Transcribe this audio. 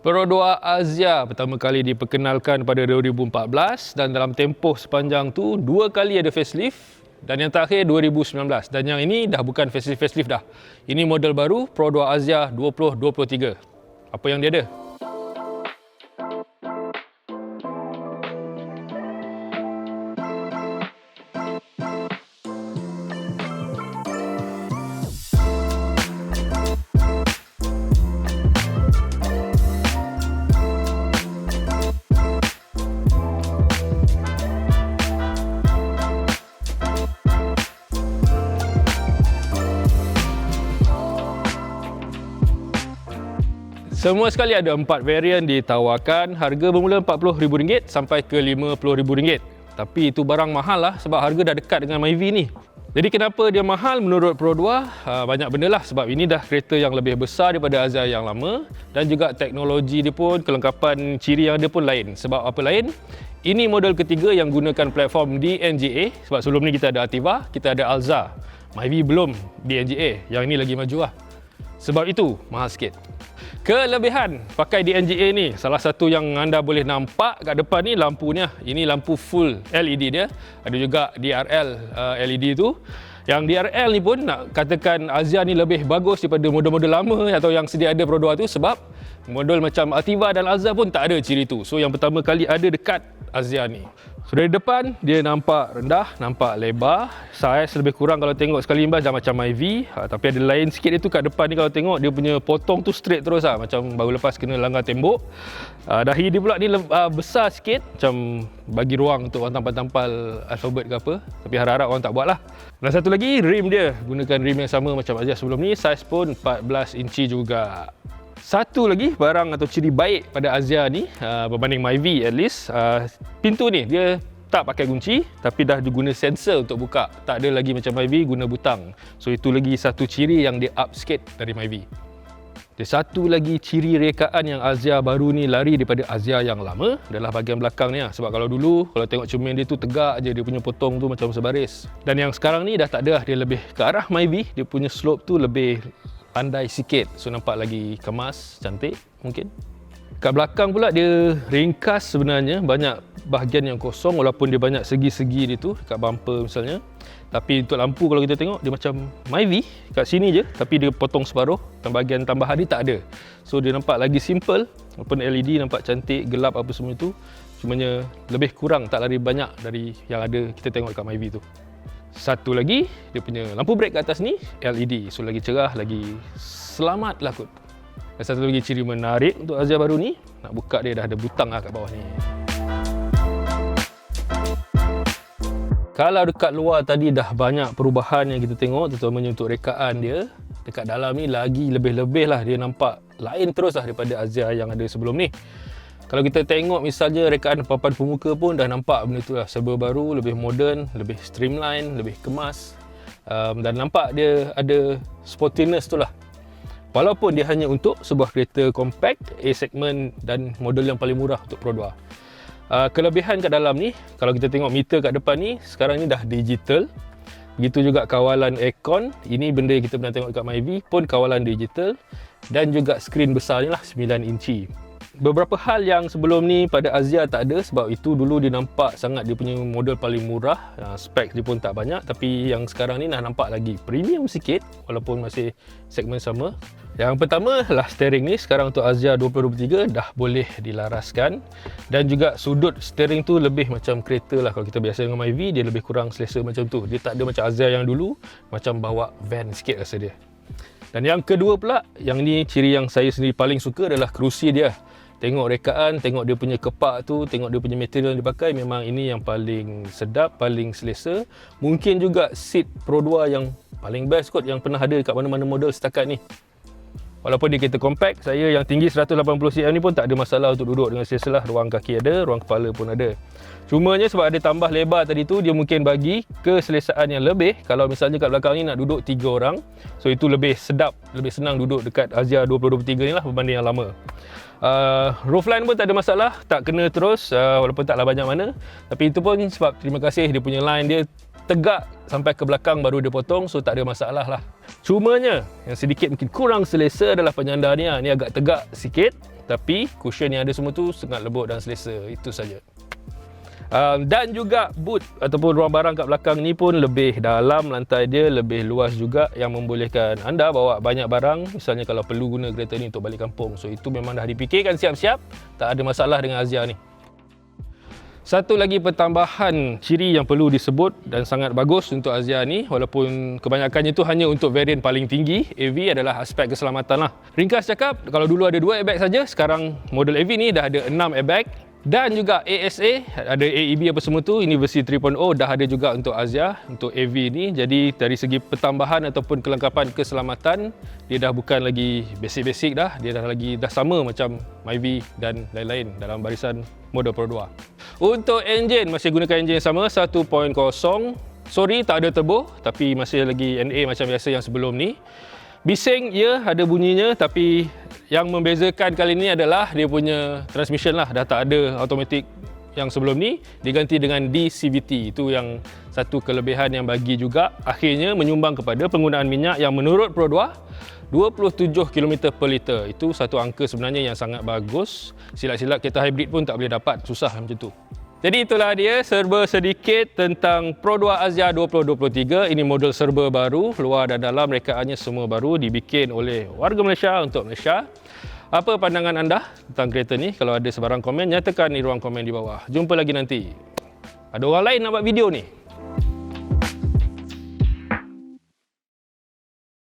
Pro 2 Azia pertama kali diperkenalkan pada 2014 dan dalam tempoh sepanjang tu 2 kali ada facelift dan yang terakhir 2019 dan yang ini dah bukan facelift dah. Ini model baru Pro 2 Azia 2023. Apa yang dia ada? Semua sekali ada 4 varian ditawarkan, harga bermula RM40,000 sampai ke RM50,000. Tapi itu barang mahal lah sebab harga dah dekat dengan Myvi ni. Jadi kenapa dia mahal menurut Pro 2? Banyak benda lah sebab ini dah kereta yang lebih besar daripada Azia yang lama dan juga teknologi dia pun, kelengkapan ciri yang ada pun lain. Sebab apa lain? Ini model ketiga yang gunakan platform DNGA sebab sebelum ni kita ada Ativa, kita ada Alza. Myvi belum DNGA, yang ini lagi maju lah. Sebab itu mahal sikit. Kelebihan pakai DNGA ni, salah satu yang anda boleh nampak kat depan ni lampunya. Ini lampu full LED dia. Ada juga DRL LED tu. Yang DRL ni pun nak katakan Azia ni lebih bagus daripada model-model lama atau yang sedia ada Pro 2 tu sebab model macam Ativa dan Alza pun tak ada ciri tu. So yang pertama kali ada dekat Azia ni. So dari depan dia nampak rendah, nampak lebar. Saiz lebih kurang kalau tengok sekali imbas dah macam Myvi. Tapi ada lain sikit dia tu kat depan ni kalau tengok dia punya potong tu straight terus lah. Macam baru lepas kena langgar tembok. Dahi dia pula ni besar sikit. Macam bagi ruang untuk orang tampal-tampal alfabet ke apa. Tapi harap-harap orang tak buat lah. Dan satu lagi rim dia. Gunakan rim yang sama macam Azia sebelum ni. Saiz pun 14 inci juga. Satu lagi barang atau ciri baik pada Azia ni berbanding Myvi at least, pintu ni dia tak pakai kunci tapi dah diguna sensor untuk buka. Tak ada lagi macam Myvi guna butang. So itu lagi satu ciri yang dia up sikit dari Myvi. Dia satu lagi ciri rekaan yang Azia baru ni lari daripada Azia yang lama adalah bahagian belakang ni lah. Sebab kalau dulu kalau tengok cermin dia tu tegak je, dia punya potong tu macam sebaris. Dan yang sekarang ni dah tak ada, dia lebih ke arah Myvi. Dia punya slope tu lebih pandai sikit, so nampak lagi kemas, cantik mungkin. Kat belakang pula dia ringkas sebenarnya, banyak bahagian yang kosong walaupun dia banyak segi-segi dia tu dekat bumper misalnya. Tapi untuk lampu kalau kita tengok dia macam Myvi kat sini je tapi dia potong separuh dan bahagian tambahan dia tak ada. So dia nampak lagi simple, walaupun LED nampak cantik, gelap apa semua itu, cumanya lebih kurang, tak lari banyak dari yang ada kita tengok dekat Myvi tu. Satu lagi, dia punya lampu brake kat atas ni LED. So lagi cerah, lagi selamat lah kot. Dan satu lagi ciri menarik untuk Azia baru ni, nak buka dia dah ada butang lah kat bawah ni. Kalau dekat luar tadi dah banyak perubahan yang kita tengok, terutamanya untuk rekaan dia, dekat dalam ni lagi lebih-lebih lah, dia nampak lain terus lah daripada Azia yang ada sebelum ni. Kalau kita tengok misalnya rekaan papan pemuka pun dah nampak benda tu lah, serba baru, lebih moden, lebih streamline, lebih kemas, dan nampak dia ada sportiness tu lah. Walaupun dia hanya untuk sebuah kereta compact, A segment dan model yang paling murah untuk Pro 2. Kelebihan kat dalam ni, kalau kita tengok meter kat depan ni, sekarang ni dah digital. Begitu juga kawalan aircon, ini benda yang kita pernah tengok dekat Myvi pun kawalan digital. Dan juga skrin besar ni lah, 9 inci. Beberapa hal yang sebelum ni pada Azia tak ada sebab itu dulu dia nampak sangat dia punya model paling murah, spek dia pun tak banyak, tapi yang sekarang ni dah nampak lagi premium sikit walaupun masih segmen sama. Yang pertama lah steering ni, sekarang untuk Azia 2023 dah boleh dilaraskan dan juga sudut steering tu lebih macam kereta lah. Kalau kita biasa dengan Myvi dia lebih kurang selesa macam tu, dia tak ada macam Azia yang dulu macam bawa van sikit rasa dia. Dan yang kedua pula, yang ni ciri yang saya sendiri paling suka adalah kerusi dia. Tengok rekaan, tengok dia punya kepak tu, tengok dia punya material yang dipakai, memang ini yang paling sedap, paling selesa. Mungkin juga seat Pro 2 yang paling best kot yang pernah ada dekat mana-mana model setakat ni. Walaupun dia kereta compact, saya yang tinggi 180cm ni pun tak ada masalah untuk duduk dengan selesa lah. Ruang kaki ada, ruang kepala pun ada. Cumanya sebab ada tambah lebar tadi tu, dia mungkin bagi keselesaan yang lebih. Kalau misalnya kat belakang ni nak duduk 3 orang, so itu lebih sedap, lebih senang duduk dekat Azia 2023 ni lah berbanding yang lama. Roofline pun tak ada masalah, tak kena terus walaupun taklah banyak mana. Tapi itu pun sebab terima kasih dia punya line dia tegak sampai ke belakang baru dia potong, so tak ada masalah lah. Cumanya yang sedikit mungkin kurang selesa adalah penyandar ni. Ni agak tegak sikit. tapi cushion yang ada semua tu sangat lembut dan selesa. Itu saja. Dan juga boot ataupun ruang barang kat belakang ni pun lebih dalam, lantai dia lebih luas juga, yang membolehkan anda bawa banyak barang. Misalnya kalau perlu guna kereta ni untuk balik kampung. So itu memang dah dipikirkan siap-siap, tak ada masalah dengan Azia ni. Satu lagi pertambahan ciri yang perlu disebut dan sangat bagus untuk Azia ni, walaupun kebanyakannya itu hanya untuk varian paling tinggi AV, adalah aspek keselamatan lah. Ringkas cakap, kalau dulu ada 2 airbag saja, sekarang model AV ni dah ada 6 airbag. Dan juga ASA, ada AEB apa semua tu, ini versi 3.0 dah ada juga untuk Azia, untuk AV ni. Jadi dari segi pertambahan ataupun kelengkapan keselamatan, dia dah bukan lagi basic-basic dah, dia dah sama macam Myvi dan lain-lain dalam barisan model Pro 2. Untuk enjin, masih gunakan enjin yang sama, 1.0. Sorry tak ada turbo, tapi masih lagi NA macam biasa yang sebelum ni. Bising, ya ada bunyinya, tapi yang membezakan kali ini adalah dia punya transmission lah. Dah tak ada automatic yang sebelum ni, diganti dengan DCVT. Itu yang satu kelebihan yang bagi juga akhirnya menyumbang kepada penggunaan minyak yang menurut Pro 2 27 km per liter. Itu satu angka sebenarnya yang sangat bagus. Silat-silat kereta hybrid pun tak boleh dapat, susah macam tu. Jadi itulah dia serba sedikit tentang Pro 2 Azia 2023. Ini model serba baru, luar dan dalam rekaannya semua baru, dibikin oleh warga Malaysia untuk Malaysia. Apa pandangan anda tentang kereta ni? Kalau ada sebarang komen, nyatakan di ruang komen di bawah. Jumpa lagi nanti. Ada orang lain nak buat video ni?